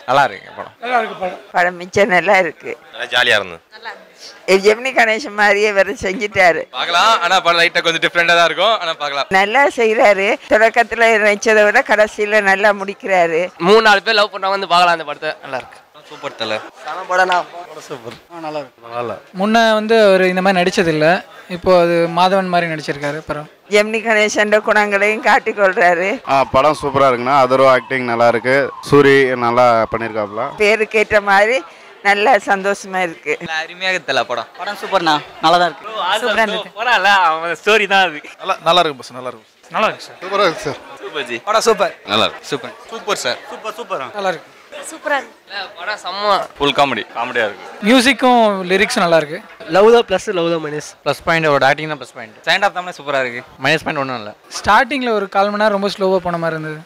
நல்லா இருக்கு படம். நல்லா இருக்கு படம். படம் மிச்சம் நல்லா இருக்கு. நல்லா ஜாலியா இருந்தது. ஜெமினி கணேசன் மாதிரியே வேற செஞ்சிட்டாரு. பார்க்கலாம். ஆனா படம் லைட்டா கொஞ்சம் டிஃபரெண்டா தான் இருக்கும். ஆனா பார்க்கலாம். நல்லா செய்யறாரு. தொடக்கத்துல நினைச்சதை விட கடைசியில நல்லா முடிக்கிறாரு. 3-4 பேர் லவ் பண்றவங்க வந்து பார்க்கலாம் அந்த படத்தை. நல்லா இருக்கு. சூப்பர் தல. சம படம்னா. சூப்பர். நல்லா இருக்கு. நல்லா. முன்ன வந்து அவர் இந்த மாதிரி நடிச்சதில்ல. இப்போ அது மாதவன் மாதிரி நடிச்சிருக்காரு. அப்புறம் ஜெமினி கணேசன் குணங்களையும் காட்டிக்கொள்றாரு. படம் சூப்பரா இருக்குண்ணா. அதர்வா ஆக்டிங் நல்லா இருக்கு. சூரி நல்லா பண்ணியிருக்காப்ல. பேருக்கு ஏற்ற மாதிரி நல்ல சந்தோஷமா இருக்கு. அருமையாக தெரியல படம். படம் சூப்பர்ண்ணா. நல்லா தான் இருக்கு. சூப்பரா இருந்துச்சு. பரவாயில்ல, அவன் ஸ்டோரி தான் அது. நல்லா இருக்கு பஸ். நல்லா இருக்கு. நல்லா இருக்கு சார். சூப்பரா இருக்கு சார். Super G. படம் சூப்பர். நல்லா இருக்கு. சூப்பர். Super sir. சூப்பர். நல்லா இருக்கு. சூப்பரா இருக்கு. படம் செம்ம. Full comedy. காமெடியா இருக்கு. மியூசிக்கும் லிரிக்ஸும் நல்லா இருக்கு. லவ் தான் ப்ளஸ், லவ் தான் மைனஸ். ப்ளஸ் பாயிண்ட் ஒரு ஆக்டிங் தான் ப்ளஸ் பாயிண்ட். செகண்ட் ஹாஃப் தான் சூப்பரா இருக்கு. மைனஸ் பாயிண்ட் ஒன்றும் இல்லை. ஸ்டார்டிங்ல ஒரு 1/4 மணி நேரம் ரொம்ப ஸ்லோவா போன மாதிரி இருந்தது.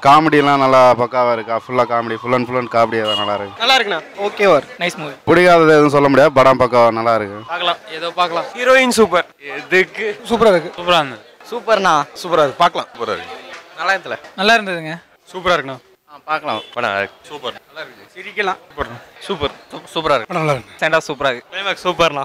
காமெடிலாம் நல்லா பக்காவா இருக்கா. ஃபுல்லாக காமெடி, ஃபுல் அண்ட் காமெடியாக தான் நல்லா இருக்கு. நல்லா இருக்குண்ணா. ஓகே வர். Nice movie. பிடிக்காதது எதுவும் சொல்ல முடியாது. படம் பக்காவா நல்லா இருக்கு. பார்க்கலாம், ஏதோ பார்க்கலாம். Heroine super. எதுக்கு சூப்பரா இருக்கு. சூப்பரா இருந்தது. சூப்பர்ண்ணா. சூப்பரா இருக்கு. பார்க்கலாம். சூப்பரா இருக்கு. நல்லா இருந்தல. நல்லா இருந்ததுங்க. சூப்பரா இருக்குண்ணா. பார்க்கலாம். படம் நல்லா இருக்கு. சூப்பர். சிரிக்கலாம். சூப்பர். சூப்பரா இருக்கு. நல்லா இருக்கு. செகண்ட் ஹாஃப் சூப்பரா இருக்கு. கிளைமேக்ஸ் சூப்பர்ண்ணா.